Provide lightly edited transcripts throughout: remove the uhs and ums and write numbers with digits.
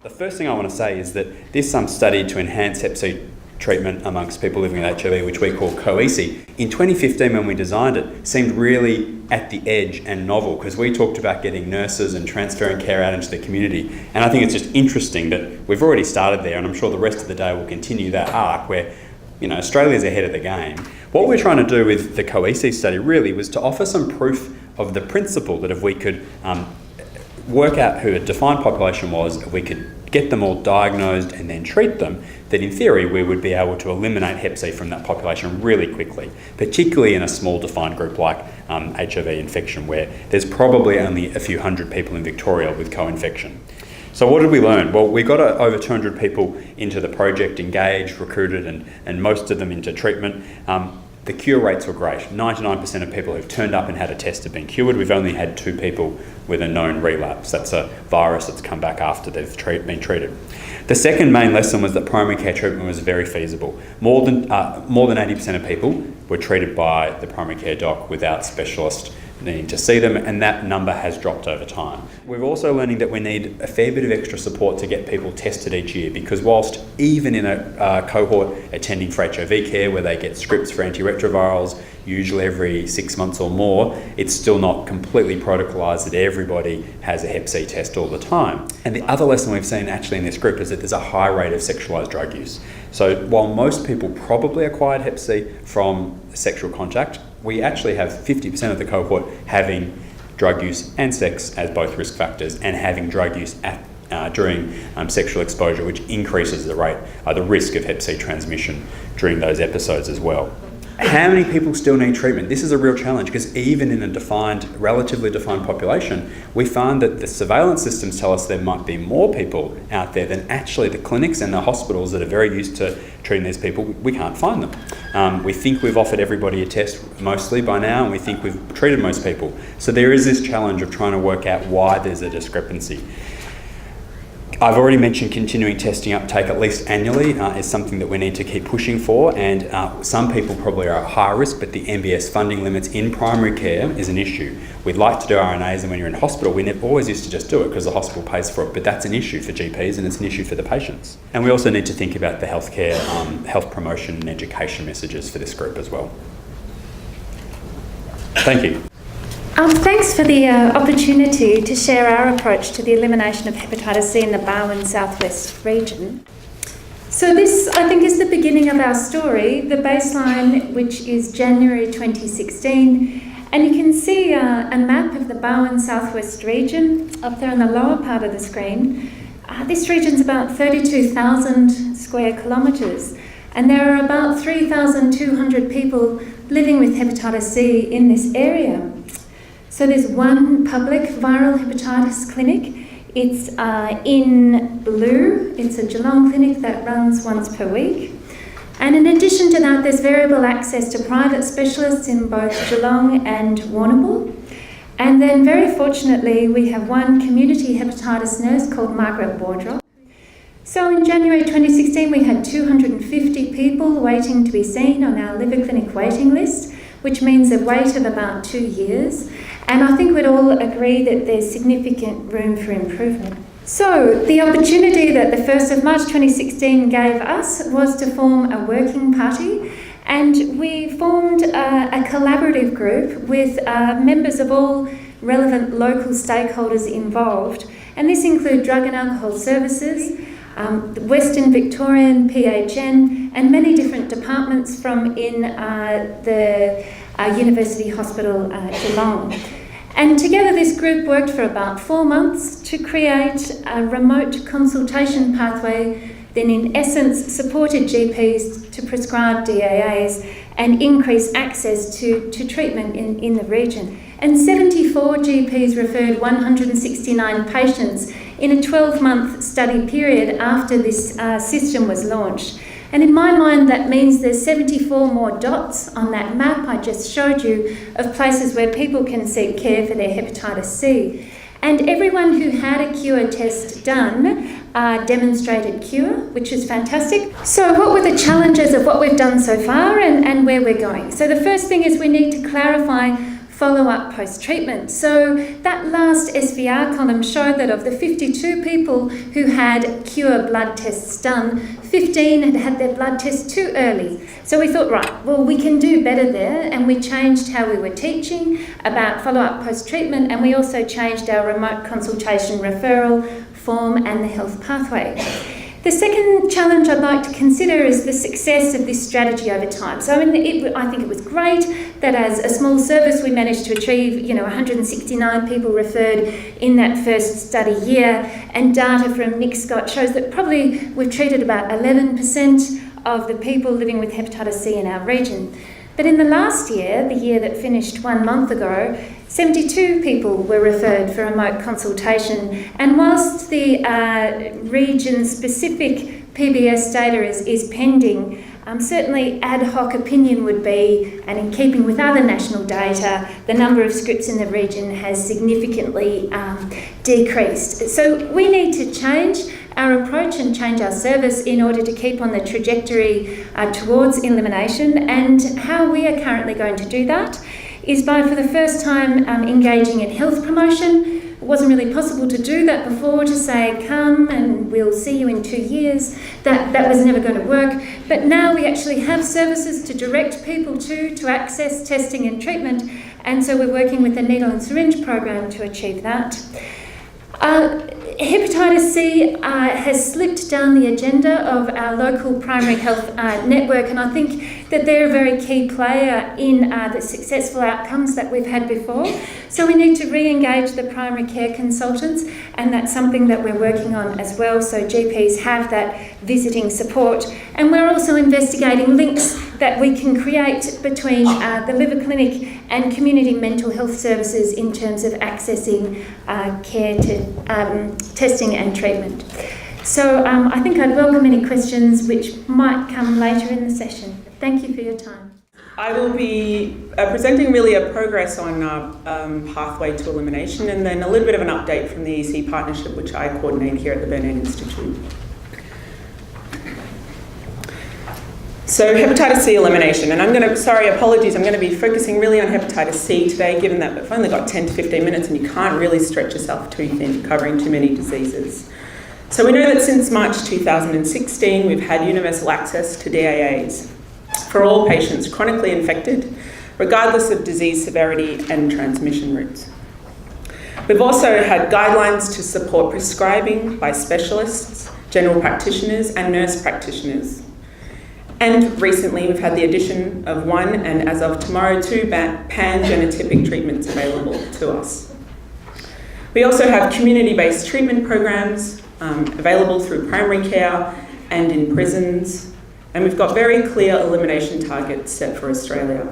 The first thing I want to say is that this study to enhance Hep C treatment amongst people living with HIV, which we call COESI, in 2015 when we designed it, seemed really at the edge and novel, because we talked about getting nurses and transferring care out into the community. And I think it's just interesting that we've already started there, and I'm sure the rest of the day will continue that arc where, Australia's ahead of the game. What we're trying to do with the COESI study really was to offer some proof of the principle that if we could work out who a defined population was, if we could get them all diagnosed and then treat them, that in theory we would be able to eliminate Hep C from that population really quickly, particularly in a small defined group like HIV infection, where there's probably only a few hundred people in Victoria with co-infection. So what did we learn? Well, we got over 200 people into the project, engaged, recruited, and most of them into treatment. The cure rates were great. 99% of people who've turned up and had a test have been cured. We've only had 2 people with a known relapse. That's a virus that's come back after they've been treated. The second main lesson was that primary care treatment was very feasible. More than 80% of people were treated by the primary care doc without specialist needing to see them, and that number has dropped over time. We're also learning that we need a fair bit of extra support to get people tested each year, because whilst even in a cohort attending for HIV care where they get scripts for antiretrovirals usually every 6 months or more, it's still not completely protocolised that everybody has a Hep C test all the time. And the other lesson we've seen actually in this group is that there's a high rate of sexualised drug use. So while most people probably acquired Hep C from sexual contact, we actually have 50% of the cohort having drug use and sex as both risk factors, and having drug use during sexual exposure, which increases the risk of Hep C transmission during those episodes as well. How many people still need treatment? This is a real challenge, because even in a relatively defined population, we find that the surveillance systems tell us there might be more people out there than actually the clinics and the hospitals that are very used to treating these people. We can't find them. We think we've offered everybody a test mostly by now, and we think we've treated most people. So there is this challenge of trying to work out why there's a discrepancy. I've already mentioned continuing testing uptake at least annually is something that we need to keep pushing for, and some people probably are at higher risk, but the MBS funding limits in primary care is an issue. We'd like to do RNAs, and when you're in hospital, we always used to just do it because the hospital pays for it, but that's an issue for GPs and it's an issue for the patients. And we also need to think about the healthcare, health promotion and education messages for this group as well. Thank you. Thanks for the opportunity to share our approach to the elimination of hepatitis C in the Barwon Southwest region. So this, I think, is the beginning of our story, the baseline, which is January 2016. And you can see a map of the Barwon Southwest region up there on the lower part of the screen. This region's about 32,000 square kilometres, and there are about 3,200 people living with hepatitis C in this area. So there's one public viral hepatitis clinic. It's in blue. It's a Geelong clinic that runs once per week. And in addition to that, there's variable access to private specialists in both Geelong and Warrnambool. And then very fortunately, we have one community hepatitis nurse called Margaret Wardrop. So in January 2016, we had 250 people waiting to be seen on our liver clinic waiting list, which means a wait of about 2 years. And I think we'd all agree that there's significant room for improvement. So the opportunity that the 1st of March 2016 gave us was to form a working party, and we formed a collaborative group with members of all relevant local stakeholders involved. And this include Drug and Alcohol Services, the Western Victorian, PHN, and many different departments from in the University Hospital Geelong. And together this group worked for about 4 months to create a remote consultation pathway that in essence supported GPs to prescribe DAAs and increase access to treatment in the region. And 74 GPs referred 169 patients in a 12-month study period after this system was launched. And in my mind, that means there's 74 more dots on that map I just showed you of places where people can seek care for their hepatitis C. And everyone who had a cure test done demonstrated cure, which is fantastic. So what were the challenges of what we've done so far and where we're going? So the first thing is we need to clarify follow-up post-treatment. So that last SVR column showed that of the 52 people who had cure blood tests done, 15 had had their blood tests too early. So we thought, right, well, we can do better there, and we changed how we were teaching about follow-up post-treatment, and we also changed our remote consultation referral form and the health pathway. The second challenge I'd like to consider is the success of this strategy over time. So I think it was great that as a small service we managed to achieve 169 people referred in that first study year, and data from Nick Scott shows that probably we've treated about 11% of the people living with hepatitis C in our region. But in the last year, the year that finished 1 month ago, 72 people were referred for remote consultation, and whilst the region-specific PBS data is pending, certainly ad hoc opinion would be, and in keeping with other national data, the number of scripts in the region has significantly decreased. So we need to change our approach and change our service in order to keep on the trajectory towards elimination. And how we are currently going to do that is by, for the first time, engaging in health promotion. It wasn't really possible to do that before, to say, come and we'll see you in 2 years. That was never going to work. But now we actually have services to direct people to access testing and treatment. And so we're working with the needle and syringe program to achieve that. Hepatitis C has slipped down the agenda of our local primary health network, and I think that they're a very key player in the successful outcomes that we've had before. So we need to re-engage the primary care consultants, and that's something that we're working on as well, so GPs have that visiting support. And we're also investigating links that we can create between the liver clinic and community mental health services in terms of accessing care to testing and treatment. So I think I'd welcome any questions which might come later in the session. Thank you for your time. I will be presenting really a progress on pathway to elimination, and then a little bit of an update from the EC partnership, which I coordinate here at the Burnet Institute. So hepatitis C elimination, and apologies, I'm going to be focusing really on hepatitis C today, given that we've only got 10 to 15 minutes and you can't really stretch yourself too thin covering too many diseases. So we know that since March 2016, we've had universal access to DAAs for all patients chronically infected, regardless of disease severity and transmission routes. We've also had guidelines to support prescribing by specialists, general practitioners and nurse practitioners. And recently we've had the addition of 1, and as of tomorrow, 2 pan-genotypic treatments available to us. We also have community-based treatment programs available through primary care and in prisons, and we've got very clear elimination targets set for Australia.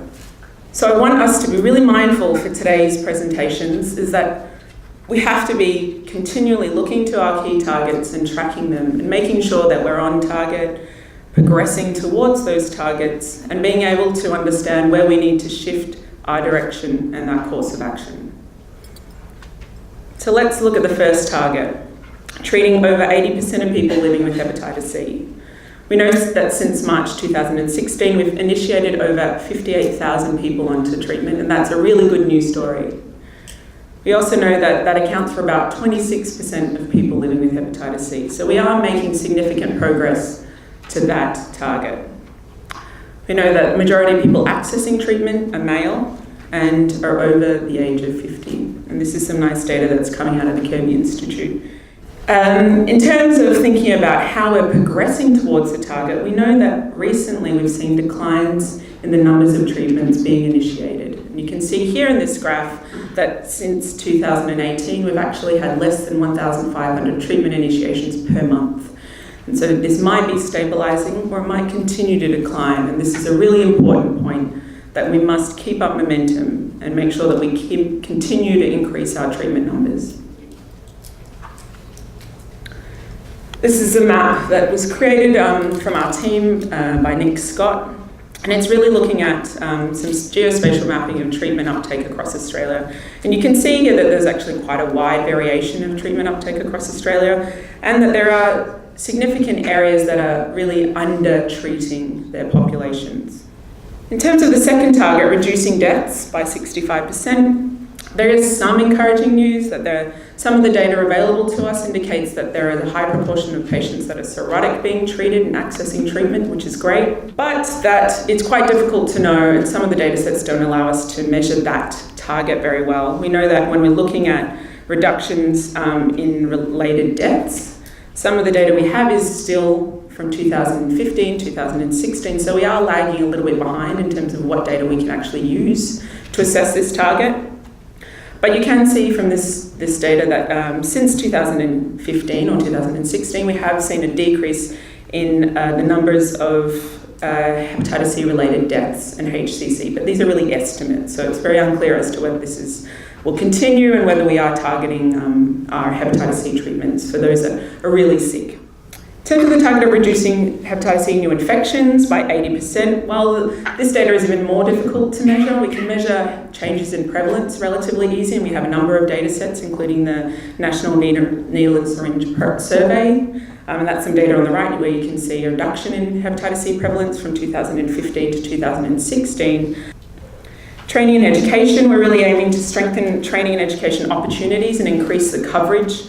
So I want us to be really mindful for today's presentations is that we have to be continually looking to our key targets and tracking them and making sure that we're on target, progressing towards those targets, and being able to understand where we need to shift our direction and our course of action. So let's look at the first target, treating over 80% of people living with hepatitis C. We know that since March 2016, we've initiated over 58,000 people onto treatment, and that's a really good news story. We also know that that accounts for about 26% of people living with hepatitis C. So we are making significant progress to that target. We know that the majority of people accessing treatment are male and are over the age of 50. And this is some nice data that's coming out of the Burnet Institute. In terms of thinking about how we're progressing towards the target, we know that recently we've seen declines in the numbers of treatments being initiated. And you can see here in this graph that since 2018, we've actually had less than 1,500 treatment initiations per month. And so this might be stabilising or it might continue to decline. And this is a really important point that we must keep up momentum and make sure that we continue to increase our treatment numbers. This is a map that was created from our team by Nick Scott. And it's really looking at some geospatial mapping of treatment uptake across Australia. And you can see here that there's actually quite a wide variation of treatment uptake across Australia, and that there are significant areas that are really under-treating their populations. In terms of the second target, reducing deaths by 65%, there is some encouraging news that some of the data available to us indicates that there is a high proportion of patients that are cirrhotic being treated and accessing treatment, which is great, but that it's quite difficult to know, and some of the data sets don't allow us to measure that target very well. We know that when we're looking at reductions in related deaths, some of the data we have is still from 2015, 2016, so we are lagging a little bit behind in terms of what data we can actually use to assess this target. But you can see from this data that since 2015 or 2016, we have seen a decrease in the numbers of hepatitis C related deaths and HCC, but these are really estimates, so it's very unclear as to whether this will continue and whether we are targeting our hepatitis C treatments for those that are really sick. In terms of the target of reducing hepatitis C new infections by 80%, well, this data is even more difficult to measure. We can measure changes in prevalence relatively easy, and we have a number of data sets, including the National Needle and Syringe Survey, and that's some data on the right where you can see a reduction in hepatitis C prevalence from 2015 to 2016. Training and education, we're really aiming to strengthen training and education opportunities and increase the coverage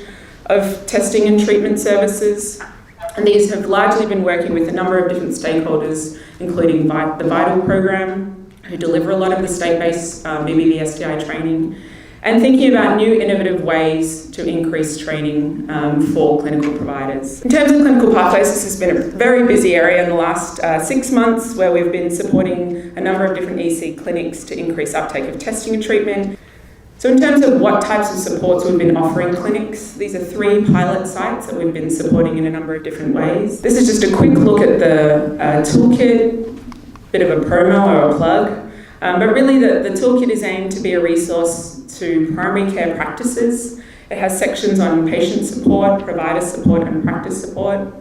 of testing and treatment services. And these have largely been working with a number of different stakeholders, including the VITAL program, who deliver a lot of the state-based BBB STI training, and thinking about new innovative ways to increase training for clinical providers. In terms of clinical pathways, this has been a very busy area in the last 6 months, where we've been supporting a number of different EC clinics to increase uptake of testing and treatment. So in terms of what types of supports we've been offering clinics, these are 3 pilot sites that we've been supporting in a number of different ways. This is just a quick look at the toolkit, bit of a promo or a plug, but really the toolkit is aimed to be a resource to primary care practices. It has sections on patient support, provider support and practice support.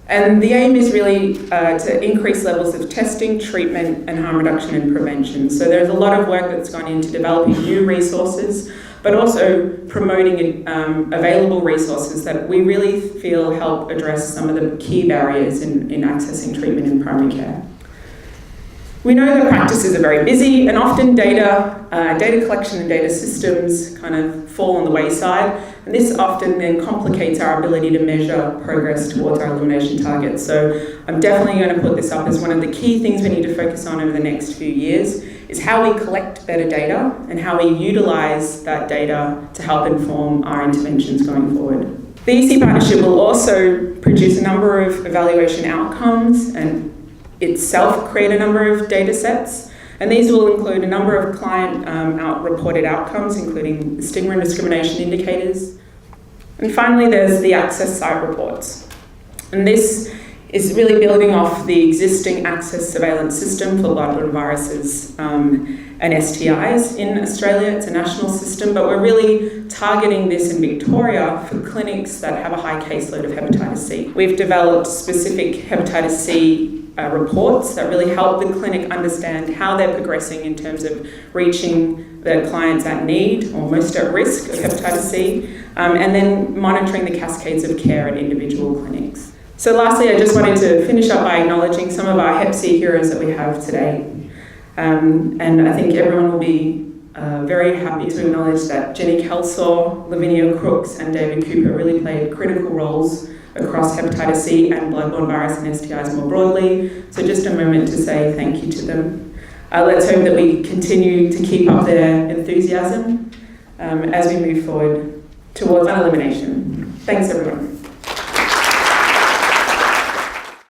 And the aim is really to increase levels of testing, treatment, and harm reduction and prevention. So there's a lot of work that's gone into developing new resources, but also promoting available resources that we really feel help address some of the key barriers in accessing treatment in primary care. We know that practices are very busy, and often data collection and data systems kind of fall on the wayside, and this often then complicates our ability to measure progress towards our elimination targets. So I'm definitely going to put this up as one of the key things we need to focus on over the next few years, is how we collect better data and how we utilise that data to help inform our interventions going forward. The EC partnership will also produce a number of evaluation outcomes and itself create a number of data sets, and these will include a number of client reported outcomes, including the stigma and discrimination indicators. And finally, there's the access site reports. And this is really building off the existing access surveillance system for bloodborne viruses and STIs in Australia. It's a national system, but we're really targeting this in Victoria for clinics that have a high caseload of hepatitis C. We've developed specific hepatitis C reports that really help the clinic understand how they're progressing in terms of reaching the clients at need or most at risk of hepatitis C, and then monitoring the cascades of care at individual clinics. So lastly, I just wanted to finish up by acknowledging some of our Hep C heroes that we have today. And I think everyone will be very happy to acknowledge that Jenny Kelsaw, Lavinia Crooks and David Cooper really played critical roles across hepatitis C and bloodborne virus and STIs more broadly. So just a moment to say thank you to them. Let's hope that we continue to keep up their enthusiasm as we move forward towards elimination. Thanks everyone.